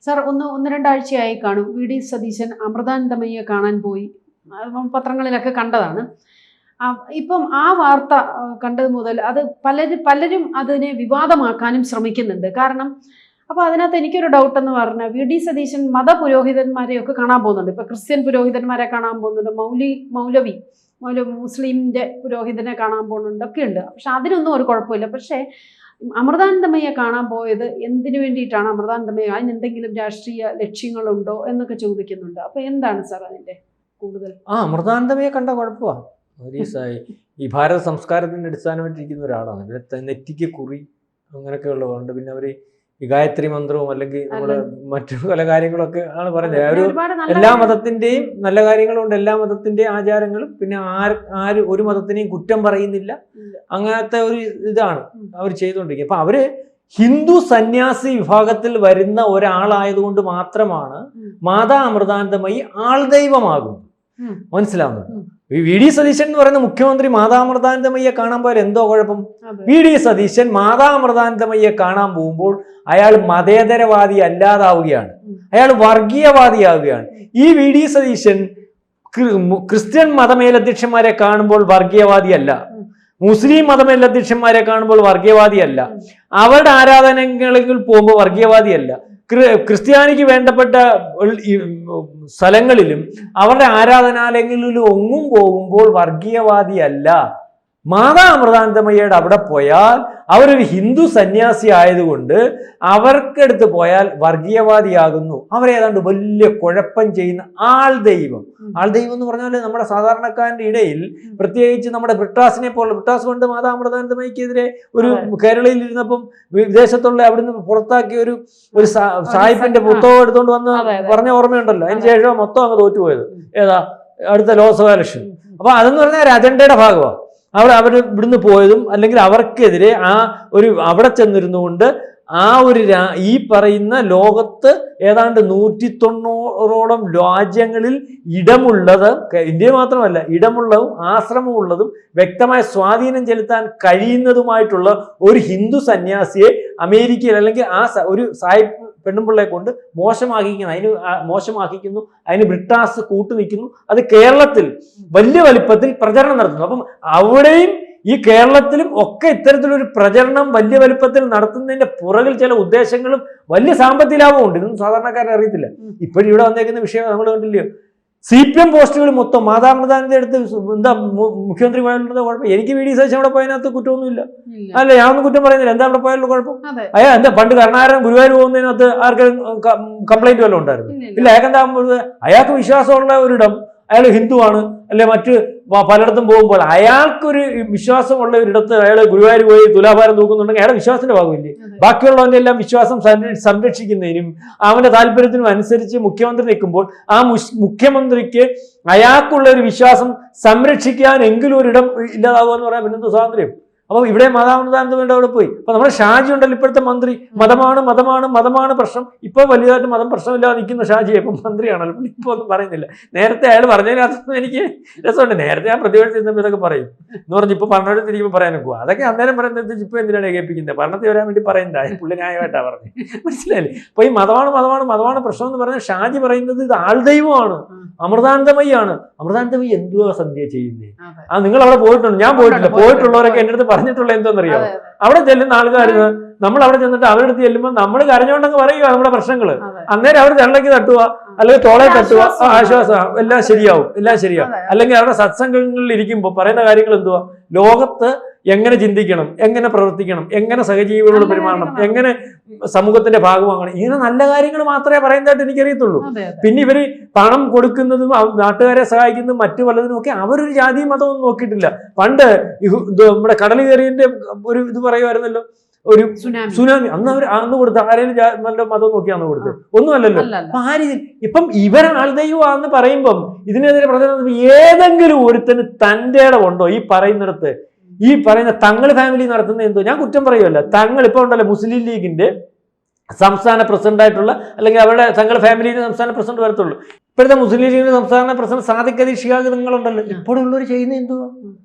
Sir ഒന്ന് രണ്ടാഴ്ചയായി കാണും വി ഡി സതീശൻ അമൃതാനന്ദമയ്യെ കാണാൻ പോയി, പത്രങ്ങളിലൊക്കെ കണ്ടതാണ്. ഇപ്പം ആ വാർത്ത കണ്ടത് മുതൽ അത് പലരും അതിനെ വിവാദമാക്കാനും ശ്രമിക്കുന്നുണ്ട്. കാരണം അപ്പോൾ അതിനകത്ത് എനിക്കൊരു ഡൗട്ട് എന്ന് പറഞ്ഞാൽ വി ഡി സതീശൻ മതപുരോഹിതന്മാരെയൊക്കെ കാണാൻ പോകുന്നുണ്ട്. ഇപ്പോൾ ക്രിസ്ത്യൻ പുരോഹിതന്മാരെ കാണാൻ പോകുന്നുണ്ട്, മൗലവി മുസ്ലിമിൻ്റെ പുരോഹിതനെ കാണാൻ പോകുന്നുണ്ട്, ഒക്കെ ഉണ്ട്. പക്ഷെ അതിനൊന്നും ഒരു കുഴപ്പമില്ല. പക്ഷേ അമൃതാനന്ദമയ്യെ കാണാൻ പോയത് എന്തിനു വേണ്ടിയിട്ടാണ്? അമൃതാനന്ദമയ്യ അതിന് എന്തെങ്കിലും രാഷ്ട്രീയ ലക്ഷ്യങ്ങളുണ്ടോ എന്നൊക്കെ ചോദിക്കുന്നുണ്ട്. അപ്പോൾ എന്താണ് സാർ അതിൻ്റെ കൂടുതൽ? അമൃതാനന്ദമയെ കണ്ട കുഴപ്പമാണ്. ഈ ഭാരത സംസ്കാരത്തിൻ്റെ അടിസ്ഥാനമായിട്ടിരിക്കുന്ന ഒരാളാണ്. നെറ്റിക്ക് കുറി അങ്ങനെയൊക്കെ ഉള്ളതുകൊണ്ട് പിന്നെ അവർ ഈ ഗായത്രി മന്ത്രവും അല്ലെങ്കിൽ നമ്മുടെ മറ്റു പല കാര്യങ്ങളൊക്കെ ആണ് പറഞ്ഞത്. എല്ലാ മതത്തിൻ്റെയും നല്ല കാര്യങ്ങളുണ്ട്, എല്ലാ മതത്തിൻ്റെയും ആചാരങ്ങളും. പിന്നെ ഒരു മതത്തിനെയും കുറ്റം പറയുന്നില്ല. അങ്ങനത്തെ ഒരു ഇതാണ് അവർ ചെയ്തുകൊണ്ടിരിക്കുന്നത്. അപ്പം അവര് ഹിന്ദു സന്യാസി വിഭാഗത്തിൽ വരുന്ന ഒരാളായതുകൊണ്ട് മാത്രമാണ് മാതാ അമൃതാനന്ദമയി ആൾദൈവമാകുന്നത്. മനസ്സിലാവുന്നത്? വി ഡി സതീശൻ എന്ന് പറയുന്ന മുഖ്യമന്ത്രി മാതാ അമൃതാനന്ദമയ്യെ കാണാൻ പോയാൽ എന്തോ കുഴപ്പം? വി ഡി സതീശൻ മാതാ അമൃതാനന്ദമയ്യെ കാണാൻ പോകുമ്പോൾ അയാൾ മതേതരവാദി അല്ലാതാവുകയാണ്, അയാൾ വർഗീയവാദിയാവുകയാണ്. ഈ വി ഡി സതീശൻ ക്രിസ്ത്യൻ മതമേലധ്യക്ഷന്മാരെ കാണുമ്പോൾ വർഗീയവാദിയല്ല, മുസ്ലിം മതമേലധ്യക്ഷന്മാരെ കാണുമ്പോൾ വർഗീയവാദിയല്ല, അവരുടെ ആരാധനകളിൽ പോകുമ്പോൾ വർഗീയവാദിയല്ല, ക്രിസ്ത്യാനിക്ക് വേണ്ടപ്പെട്ട സ്ഥലങ്ങളിലും അവരുടെ ആരാധനാലയങ്ങളിലും ഒന്നും പോകുമ്പോൾ വർഗീയവാദിയല്ല. മാതാ അമൃതാനന്ദമയ്യയുടെ അവിടെ പോയാൽ അവരൊരു ഹിന്ദു സന്യാസി ആയതുകൊണ്ട് അവർക്കടുത്ത് പോയാൽ വർഗീയവാദിയാകുന്നു. അവരേതാണ്ട് വലിയ കുഴപ്പം ചെയ്യുന്ന ആൾദൈവം എന്ന് പറഞ്ഞാൽ നമ്മുടെ സാധാരണക്കാരൻ്റെ ഇടയിൽ, പ്രത്യേകിച്ച് നമ്മുടെ ബ്രിട്ടാസിനെ പോലുള്ള, ബ്രിട്ടാസ് കൊണ്ട് മാതാ അമൃതാനന്ദമയ്ക്കെതിരെ ഒരു കേരളയിൽ ഇരുന്നപ്പം വിദേശത്തുള്ള അവിടുന്ന് പുറത്താക്കിയ ഒരു സാഹിബിന്റെ പുസ്തകം എടുത്തുകൊണ്ട് വന്ന് പറഞ്ഞ ഓർമ്മയുണ്ടല്ലോ. അതിന് ശേഷം മൊത്തം അങ്ങ് തോറ്റുപോയത് ഏതാ അടുത്ത ലോക്സഭാ ഇലക്ഷൻ. അപ്പൊ അതെന്ന് പറഞ്ഞാൽ ഒരു അജണ്ടയുടെ ഭാഗമാണ്. അവർ ഇവിടുന്ന് പോയതും അല്ലെങ്കിൽ അവർക്കെതിരെ അവിടെ ചെന്നിരുന്നുകൊണ്ട് ഈ പറയുന്ന ലോകത്ത് ഏതാണ്ട് 190ഓളം രാജ്യങ്ങളിൽ ഇടമുള്ളത്, ഇന്ത്യ മാത്രമല്ല ഇടമുള്ളതും ആശ്രമമുള്ളതും വ്യക്തമായ സ്വാധീനം ചെലുത്താൻ കഴിയുന്നതുമായിട്ടുള്ള ഒരു ഹിന്ദു സന്യാസിയെ അമേരിക്കയിൽ അല്ലെങ്കിൽ ഒരു സാഹിബ് പെണ്ണുമ്പിള്ളയെ കൊണ്ട് മോശമാക്കിക്കുന്നു. അതിന് ബ്രിട്ടാസ് കൂട്ടുനിൽക്കുന്നു. അത് കേരളത്തിൽ വലിയ വലിപ്പത്തിൽ പ്രചരണം നടത്തുന്നു. അപ്പം അവിടെയും ഈ കേരളത്തിലും ഒക്കെ ഇത്തരത്തിലൊരു പ്രചരണം വലിയ വലിപ്പത്തിൽ നടത്തുന്നതിന്റെ പുറകിൽ ചില ഉദ്ദേശങ്ങളും വലിയ സാമ്പത്തിക ലാഭമുണ്ട്. ഇതൊന്നും സാധാരണക്കാരനെ അറിയത്തില്ല. ഇപ്പോഴും ഇവിടെ വന്നേക്കുന്ന വിഷയം നമ്മൾ കണ്ടില്ലയോ? CPM പോസ്റ്റുകൾ മൊത്തം മാതാ അമൃതാനന്ദന്റെ അടുത്ത് എന്താ മുഖ്യമന്ത്രി പോയാലുള്ള കുഴപ്പം? എനിക്ക് വി ഡി സതീശൻ അവിടെ പോയതിനകത്ത് കുറ്റമൊന്നുമില്ല, അല്ല ഞാനൊന്നും കുറ്റം പറയുന്നില്ല. എന്താ അവിടെ പോയാലുള്ള കുഴപ്പം? എന്താ പണ്ട് കരുണാകരൻ ഗുരുവായൂർ പോകുന്നതിനകത്ത് ആർക്കും കംപ്ലൈന്റ് വല്ലതും ഉണ്ടായിരുന്നു? ഇല്ല. അയാൾക്ക് വിശ്വാസമുള്ള ഒരിടം, അയാൾ ഹിന്ദുവാണ്, അല്ലെ മറ്റ് പലയിടത്തും പോകുമ്പോൾ അയാൾക്കൊരു വിശ്വാസമുള്ള ഒരിടത്ത് അയാൾ ഗുരുവായൂർ പോയി തുലാഭാരം തൂക്കുന്നുണ്ടെങ്കിൽ അയാളുടെ വിശ്വാസത്തിന്റെ ഭാഗമില്ലേ? ബാക്കിയുള്ളവന്റെ എല്ലാം വിശ്വാസം സംരക്ഷിക്കുന്നതിനും അവന്റെ താല്പര്യത്തിനും അനുസരിച്ച് മുഖ്യമന്ത്രി നിൽക്കുമ്പോൾ ആ മുഖ്യമന്ത്രിക്ക് അയാൾക്കുള്ള ഒരു വിശ്വാസം സംരക്ഷിക്കാൻ എങ്കിലും ഒരിടം ഇല്ലാതാവുക എന്ന് പറയാൻ പിന്നെന്ത് സ്വാതന്ത്ര്യം? അപ്പോൾ ഇവിടെ മാതാ അമൃതാനന്ദമയ്യയുടെ അവിടെ പോയി. അപ്പൊ നമ്മുടെ ഷാജി ഉണ്ടല്ലോ ഇപ്പോഴത്തെ മന്ത്രി, മതമാണ് പ്രശ്നം. ഇപ്പൊ വലിയതായിട്ട് മതം പ്രശ്നമില്ലാതെ നിൽക്കുന്ന ഷാജിയെ ഇപ്പം മന്ത്രിയാണല്ലോ. ഇപ്പൊ ഒന്നും പറയുന്നില്ല. നേരത്തെ അയാൾ പറഞ്ഞതിനകത്തൊന്നും എനിക്ക് രസമുണ്ട്. നേരത്തെ ഞാൻ പ്രതിപക്ഷ ഇതൊക്കെ പറയും എന്ന് പറഞ്ഞ് ഇപ്പൊ പറഞ്ഞിരിക്കുമ്പോൾ പറയാൻ നോക്കുക. അതൊക്കെ അന്നേരം പറയുന്നത് ഇപ്പൊ എന്തിനാണ് കേൾപ്പിക്കുന്നത്? ഭരണത്തിൽ വരാൻ വേണ്ടി പറയുന്നതായി പുള്ളി ന്യായമായിട്ടാ പറഞ്ഞു. മനസ്സിലായില്ലേ? അപ്പൊ ഈ മതമാണ് പ്രശ്നം എന്ന് പറഞ്ഞാൽ ഷാജി പറയുന്നത് ഇത് ആൾദൈവമാണ്, അമൃതാനന്ദമയ്യാണ്. അമൃതാനന്ദമയ്യ എന്തുവാ സന്ധ്യ ചെയ്യുന്നേ? നിങ്ങൾ അവിടെ പോയിട്ടുണ്ട്? ഞാൻ പോയിട്ടില്ല. പോയിട്ടുള്ളവരൊക്കെ എൻ്റെ അടുത്ത് പറഞ്ഞിട്ടുള്ള എന്താണെന്നറിയാമോ? അവിടെ ചെല്ലുന്ന ആൾക്കാർ നമ്മൾ അവിടെ ചെന്നിട്ട് അവരുടെ അടുത്ത് ചെല്ലുമ്പോൾ നമ്മൾ കരഞ്ഞോണ്ടങ്ങ് പറയുക നമ്മുടെ പ്രശ്നങ്ങൾ. അന്നേരം അവർ തെള്ളയ്ക്ക് തട്ടുക അല്ലെങ്കിൽ തോളെ തട്ടുക, ആശ്വാസം, എല്ലാം ശരിയാവും. അല്ലെങ്കിൽ അവരുടെ സത്സംഗങ്ങളിൽ ഇരിക്കുമ്പോൾ പറയുന്ന കാര്യങ്ങൾ എന്തുവാ? ലോകത്ത് എങ്ങനെ ചിന്തിക്കണം, എങ്ങനെ പ്രവർത്തിക്കണം, എങ്ങനെ സഹജീവികളോട് പെരുമാറണം, എങ്ങനെ സമൂഹത്തിന്റെ ഭാഗമാകണം, ഇങ്ങനെ നല്ല കാര്യങ്ങൾ മാത്രമേ പറയുന്നതായിട്ട് എനിക്കറിയത്തുള്ളൂ. പിന്നെ ഇവര് പണം കൊടുക്കുന്നതും നാട്ടുകാരെ സഹായിക്കുന്നതും മറ്റു പലതിനും ഒക്കെ അവരൊരു ജാതി മതമൊന്നും നോക്കിയിട്ടില്ല. പണ്ട് നമ്മുടെ കടൽ കയറിയതിന്റെ ഒരു ഇത് പറയുമായിരുന്നല്ലോ, ഒരു സുനാമി. അന്ന് കൊടുത്ത ആരെങ്കിലും നല്ല മതം നോക്കിയാന്ന് കൊടുത്തത്? ഒന്നുമല്ലല്ലോ. അപ്പൊ ഇപ്പം ആൾദൈവമാണെന്ന് പറയുമ്പം ഇതിനെതിരെ പ്രചരണം ഏതെങ്കിലും ഒരുത്തന് തന്റെ ഇടമുണ്ടോ? ഈ പറയുന്നിടത്ത് ഈ പറയുന്ന തങ്ങൾ ഫാമിലി നടത്തുന്ന എന്തോ ഞാൻ കുറ്റം പറയുമല്ല. തങ്ങൾ ഇപ്പൊ ഉണ്ടല്ലോ മുസ്ലിം ലീഗിന്റെ സംസ്ഥാന പ്രസിഡന്റ് ആയിട്ടുള്ള, അല്ലെങ്കിൽ അവരുടെ തങ്ങൾ ഫാമിലിയുടെ സംസ്ഥാന പ്രസിഡന്റ് വരത്തുള്ളൂ. ഇപ്പോഴത്തെ മുസ്ലിം ലീഗിന്റെ സംസ്ഥാന പ്രസിഡന്റ് സാദിഖ് അലി ശിഹാബ് നിങ്ങളുണ്ടല്ലോ, ഇപ്പോഴുള്ളവർ ചെയ്യുന്ന എന്തുവാ?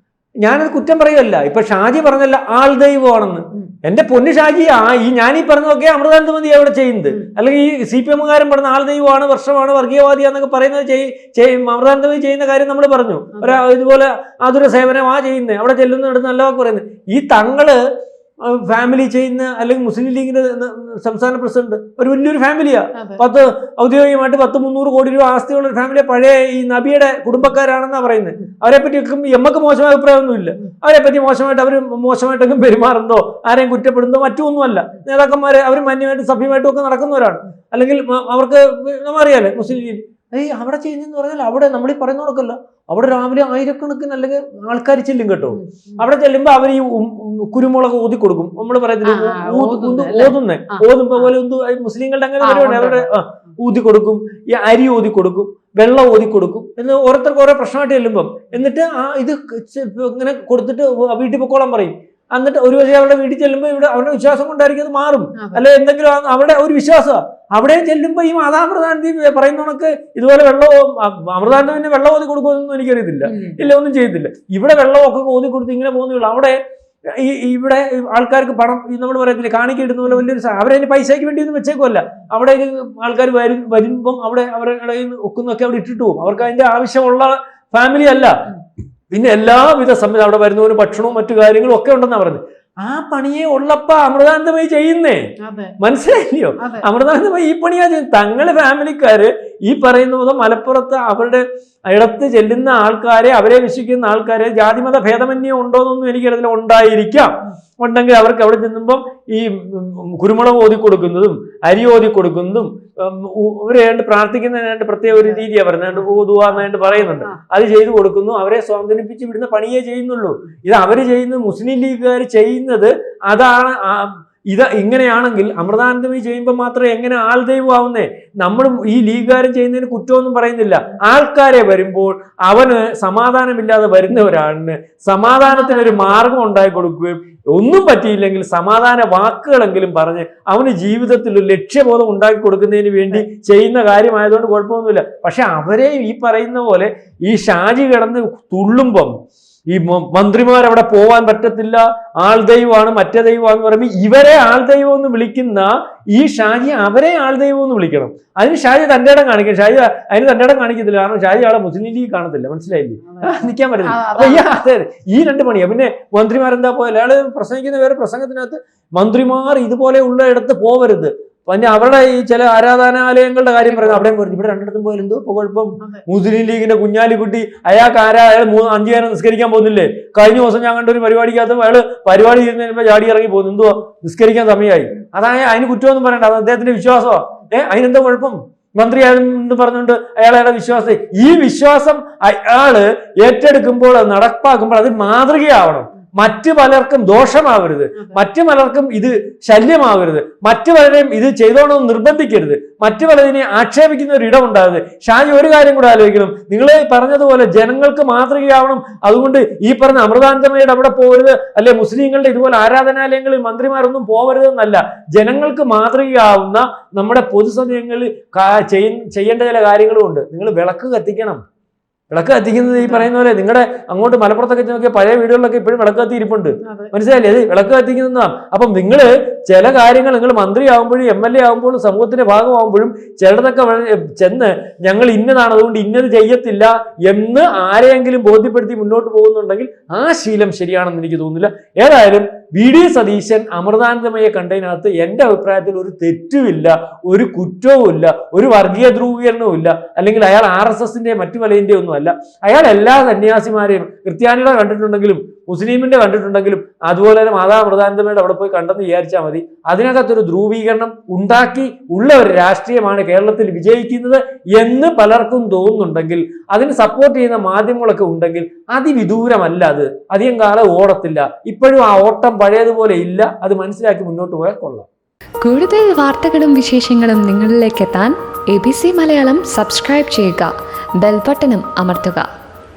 ഞാനത് കുറ്റം പറയുമല്ല. ഇപ്പൊ ഷാജി പറഞ്ഞല്ല ആൾ ദൈവമാണെന്ന്. എന്റെ പൊന്നു ഷാജി, ഞാനീ പറഞ്ഞതൊക്കെ അമൃതാനന്ദമതി അവിടെ ചെയ്യുന്നത്. അല്ലെങ്കിൽ ഈ CPM-കാരൻ പറഞ്ഞ ആൾ ദൈവമാണ്, വർഷമാണ്, വർഗീയവാദിയാന്നൊക്കെ പറയുന്നത് അമൃതാനന്ദമതി ചെയ്യുന്ന കാര്യം നമ്മൾ പറഞ്ഞു. ഇതുപോലെ ആതുര സേവനം ചെയ്യുന്നത്, അവിടെ ചെല്ലുന്നിടത്ത് നല്ല വാക്ക് പറയുന്നത്. ഈ തങ്ങള് ഫാമിലി ചെയ്യുന്ന, അല്ലെങ്കിൽ മുസ്ലിം ലീഗിന്റെ സംസ്ഥാന പ്രസിഡന്റ് ഒരു വലിയൊരു ഫാമിലിയാ. ഔദ്യോഗികമായിട്ട് 10-300 കോടി രൂപ ആസ്തിയുള്ള ഒരു ഫാമിലിയെ പഴയ ഈ നബിയുടെ കുടുംബക്കാരാണെന്നാ പറയുന്നത്. അവരെ പറ്റി എമ്മക്ക് മോശമായ അഭിപ്രായമൊന്നുമില്ല. അവരെ പറ്റി മോശമായിട്ടൊക്കെ പെരുമാറുന്നതോ ആരെയും കുറ്റപ്പെടുന്നതോ മറ്റൊന്നുമല്ല. നേതാക്കന്മാരെ അവർ മാന്യമായിട്ട് സഭ്യമായിട്ടും ഒക്കെ നടക്കുന്നവരാണ്. അല്ലെങ്കിൽ അവർക്ക് നമ്മറിയാലേ മുസ്ലിം ലീഗ് അവിടെ ചെയ്യുന്നതെന്ന് പറഞ്ഞാൽ അവിടെ നമ്മൾ ഈ പറയുന്ന കൊടുക്കല്ല, അവിടെ രാവിലെ ആയിരക്കണക്കിന് അല്ലെങ്കിൽ ആൾക്കാർ ചെല്ലും കേട്ടോ. അവിടെ ചെല്ലുമ്പോ അവർ ഈ കുരുമുളക് ഊതി കൊടുക്കും. നമ്മൾ പറയത്തില്ല ഓതുമ്പോ പോലെ മുസ്ലിങ്ങളുടെ അങ്ങനെ പരിപാടി. അവരുടെ ഊതി കൊടുക്കും, ഈ അരി ഊതി കൊടുക്കും, വെള്ളം ഊതി കൊടുക്കും എന്ന് ഓരോരുത്തർക്ക് ഓരോ പ്രശ്നമായിട്ട് ചെല്ലുമ്പം. എന്നിട്ട് ഇത് ഇങ്ങനെ കൊടുത്തിട്ട് വീട്ടിൽ പൊക്കോളം പറയും. എന്നിട്ട് ഒരു പക്ഷേ അവരുടെ വീട്ടിൽ ചെല്ലുമ്പോൾ ഇവിടെ അവരുടെ വിശ്വാസം കൊണ്ടായിരിക്കും അത് മാറും. അല്ലെ എന്തെങ്കിലും അവരുടെ ഒരു വിശ്വാസമാണ്. അവിടെ ചെല്ലുമ്പോൾ ഈ മാതാമൃതാനന്ദി പറയുന്ന കണക്ക് ഇതുപോലെ അമൃതാനന്ദ വെള്ളം ഓതി കൊടുക്കുമെന്നൊന്നും എനിക്കറിയത്തില്ല. ഇല്ല, ഒന്നും ചെയ്യത്തില്ല. ഇവിടെ വെള്ളമൊക്കെ ഓതി കൊടുത്ത് ഇങ്ങനെ പോകുന്നുള്ളൂ. അവിടെ ഇവിടെ ആൾക്കാർക്ക് പണം നമ്മൾ പറയത്തില്ല കാണിക്ക ഇടുന്ന പോലെ വലിയൊരു അവരതിന് പൈസയ്ക്ക് വേണ്ടി ഒന്നും വെച്ചേക്കുമല്ല. അവിടെ ആൾക്കാർ വരുമ്പം അവിടെ അവരുടെ ഒക്കുന്നൊക്കെ അവിടെ ഇട്ടിട്ട് പോകും. അവർക്ക് അതിന്റെ ആവശ്യമുള്ള ഫാമിലി അല്ല. പിന്നെ എല്ലാവിധ സമയത്ത് അവിടെ വരുന്നവന് ഭക്ഷണവും മറ്റു കാര്യങ്ങളും ഒക്കെ ഉണ്ടെന്നാണ് പറഞ്ഞത്. ആ പണിയെ ഉള്ളപ്പോ അമൃതാനന്ദമയി ചെയ്യുന്നേ, മനസ്സിലായില്ലയോ? അമൃതാനന്ദമയി ഈ പണിയാ ചെയ്യുന്നത്. തങ്ങളെ ഫാമിലിക്കാര് ഈ പറയുന്ന പോലെ മലപ്പുറത്ത് അവരുടെ ഇടത്ത് ചെല്ലുന്ന ആൾക്കാരെ, അവരെ വിശ്വസിക്കുന്ന ആൾക്കാരെ ജാതിമത ഭേദമന്യം ഉണ്ടോന്നൊന്നും എനിക്കറിയില്ല. ഉണ്ടായിരിക്കാം. ഉണ്ടെങ്കിൽ അവർക്ക് അവിടെ ചെല്ലുമ്പം ഈ കുരുമുളക് ഓതി കൊടുക്കുന്നതും അരി ഓതി കൊടുക്കുന്നതും ഇവരെ പ്രാർത്ഥിക്കുന്നതിനായിട്ട് പ്രത്യേക ഒരു രീതിയാണ് പറയുന്നത്. ഊതുവാന്നായിട്ട് പറയുന്നുണ്ട്. അത് ചെയ്തു കൊടുക്കുന്നു. അവരെ സ്വാതന്ത്ര്യപ്പിച്ച് വിടുന്ന പണിയേ ചെയ്യുന്നുള്ളൂ. ഇത് അവര് ചെയ്യുന്നത്, മുസ്ലിം ലീഗുകാർ ചെയ്യുന്നത് അതാണ്. ഇങ്ങനെയാണെങ്കിൽ അമൃതാനന്ദമയി ചെയ്യുമ്പോൾ മാത്രമേ എങ്ങനെ ആൾ ദൈവമാവുന്നേ? നമ്മളും ഈ ലീഗുകാരൻ ചെയ്യുന്നതിന് കുറ്റമൊന്നും പറയുന്നില്ല. ആൾക്കാരെ വരുമ്പോൾ അവന് സമാധാനമില്ലാതെ വരുന്ന ഒരാളിന് സമാധാനത്തിനൊരു മാർഗം ഉണ്ടാക്കി കൊടുക്കുകയും ഒന്നും പറ്റിയില്ലെങ്കിൽ സമാധാന വാക്കുകളെങ്കിലും പറഞ്ഞ് അവന് ജീവിതത്തിൽ ഒരു ലക്ഷ്യബോധം ഉണ്ടാക്കി കൊടുക്കുന്നതിന് വേണ്ടി ചെയ്യുന്ന കാര്യമായതുകൊണ്ട് കുഴപ്പമൊന്നുമില്ല. പക്ഷെ അവരെ ഈ പറയുന്ന പോലെ ഈ ഷാജി കിടന്ന് തുള്ളുമ്പം ഈ മന്ത്രിമാരവിടെ പോവാൻ പറ്റത്തില്ല, ആൾ ദൈവമാണ് മറ്റേ ദൈവമാണെന്ന് പറയുമ്പോൾ ഇവരെ ആൾ ദൈവം എന്ന് വിളിക്കുന്ന ഈ ഷാജി അവരെ ആൾ ദൈവം എന്ന് വിളിക്കണം. അതിന് ഷാജി തന്റെ ഇടം കാണിക്കും. ഷാജി അതിന് തന്റെ ഇടം കാണിക്കത്തില്ല. കാരണം ഷാജി ആളെ മുസ്ലിം ലീഗ് കാണത്തില്ല. മനസ്സിലായില്ലേ? നിൽക്കാൻ പറ്റില്ല. അപ്പൊ ഈ രണ്ട് പണിയാ. പിന്നെ മന്ത്രിമാരെന്താ പോയാൽ അയാള് പ്രസംഗിക്കുന്ന വേറെ പ്രസംഗത്തിനകത്ത് മന്ത്രിമാർ ഇതുപോലെ ഉള്ള ഇടത്ത് പോവരുത്, പിന്നെ അവരുടെ ഈ ചില ആരാധനാലയങ്ങളുടെ കാര്യം പറയുന്നത് അവിടെയും പറഞ്ഞു. ഇവിടെ രണ്ടിടത്തും പോയാലും എന്തോ കുഴപ്പം? മുസ്ലിം ലീഗിന്റെ കുഞ്ഞാലിക്കുട്ടി അയാൾക്ക് അയാൾ 5 നേരം നിസ്കരിക്കാൻ പോകുന്നില്ലേ? കഴിഞ്ഞ ദിവസം ഞാൻ കണ്ട ഒരു പരിപാടിക്കകത്ത് അയാള് പരിപാടി ചെയ്യുന്നതിന് ചാടി ഇറങ്ങി പോകുന്നു. എന്തുവാ? നിസ്കരിക്കാൻ സമയമായി. അതായത് അതിന് കുറ്റമൊന്നും പറയണ്ട, അത് അദ്ദേഹത്തിന്റെ വിശ്വാസമാണ്. അതിനെന്താ കുഴപ്പം? മന്ത്രിയാണെന്ന് പറഞ്ഞുകൊണ്ട് അയാളുടെ വിശ്വാസം, ഈ വിശ്വാസം അയാള് ഏറ്റെടുക്കുമ്പോൾ അത് നടപ്പാക്കുമ്പോൾ അത് മാതൃകയാവണം. മറ്റു പലർക്കും ദോഷമാവരുത്, മറ്റു പലർക്കും ഇത് ശല്യമാവരുത്, മറ്റു പലരെയും ഇത് ചെയ്തോണമെന്ന് നിർബന്ധിക്കരുത്, മറ്റു പലതിനെ ആക്ഷേപിക്കുന്ന ഒരു ഇടം ഉണ്ടാകരുത്. ഷാജി ഒരു കാര്യം കൂടെ ആലോചിക്കണം. നിങ്ങൾ പറഞ്ഞതുപോലെ ജനങ്ങൾക്ക് മാതൃകയാവണം. അതുകൊണ്ട് ഈ പറഞ്ഞ അമൃതാനന്ദമയുടെ അവിടെ പോകരുത്, അല്ലെ മുസ്ലിങ്ങളുടെ ഇതുപോലെ ആരാധനാലയങ്ങളിൽ മന്ത്രിമാരൊന്നും പോകരുത് എന്നല്ല. ജനങ്ങൾക്ക് മാതൃകയാവുന്ന നമ്മുടെ പൊതുസമയങ്ങളിൽ ചെയ്യേണ്ട ചില കാര്യങ്ങളും ഉണ്ട്. നിങ്ങൾ വിളക്ക് കത്തിക്കണം. വിളക്ക് കത്തിക്കുന്നത് ഈ പറയുന്ന പോലെ നിങ്ങളുടെ അങ്ങോട്ട് മലപ്പുറത്തൊക്കെ നോക്കിയ പഴയ വീടുകളിലൊക്കെ ഇപ്പോഴും വിളക്ക് കത്തി ഇരിപ്പുണ്ട്. മനസ്സിലായില്ലേ? അത് വിളക്ക് കത്തിക്കുന്നതാണ്. അപ്പം നിങ്ങൾ ചില കാര്യങ്ങൾ നിങ്ങൾ മന്ത്രിയാവുമ്പോഴും MLA ആവുമ്പോഴും സമൂഹത്തിന്റെ ഭാഗമാകുമ്പോഴും ചിലതൊക്കെ ചെന്ന് ഞങ്ങൾ ഇന്നതാണ് അതുകൊണ്ട് ഇന്നത് ചെയ്യത്തില്ല എന്ന് ആരെയെങ്കിലും ബോധ്യപ്പെടുത്തി മുന്നോട്ട് പോകുന്നുണ്ടെങ്കിൽ ആ ശീലം ശരിയാണെന്ന് എനിക്ക് തോന്നുന്നില്ല. ഏതായാലും VD സതീശൻ അമൃതാനന്ദമയെ കണ്ടതിനകത്ത് എൻ്റെ അഭിപ്രായത്തിൽ ഒരു തെറ്റുമില്ല, ഒരു കുറ്റവും ഇല്ല, ഒരു വർഗീയ ധ്രുവീകരണവും ഇല്ല, അല്ലെങ്കിൽ അയാൾ RSSന്റെ മറ്റു പലതിൻ്റെ ഒന്നും അല്ല. അയാൾ എല്ലാ സന്യാസിമാരെയും ക്രിസ്ത്യാനികളെ കണ്ടിട്ടുണ്ടെങ്കിലും മുസ്ലിമിന്റെ കണ്ടിട്ടുണ്ടെങ്കിലും അതുപോലെ തന്നെ അമൃതാനന്ദമയുടെ അവിടെ പോയി കണ്ടെന്ന് വിചാരിച്ചാൽ മതി. അതിനകത്തൊരു ധ്രുവീകരണം ഉണ്ടാക്കി ഉള്ള ഒരു രാഷ്ട്രീയമാണ് കേരളത്തിൽ വിജയിക്കുന്നത് എന്ന് പലർക്കും തോന്നുന്നുണ്ടെങ്കിൽ, അതിന് സപ്പോർട്ട് ചെയ്യുന്ന മാധ്യമങ്ങളൊക്കെ ഉണ്ടെങ്കിൽ അതിവിദൂരമല്ല. അത് അധികം കാലം ഓടത്തില്ല. ഇപ്പോഴും ആ ഓട്ടം പഴയതുപോലെ ഇല്ല. അത് മനസ്സിലാക്കി മുന്നോട്ട് പോയാൽ കൊള്ളാം. കൂടുതൽ വാർത്തകളും വിശേഷങ്ങളും നിങ്ങളിലേക്ക് എത്താൻ ABC മലയാളം സബ്സ്ക്രൈബ് ചെയ്യുക, ബെൽ ബട്ടണും അമർത്തുക.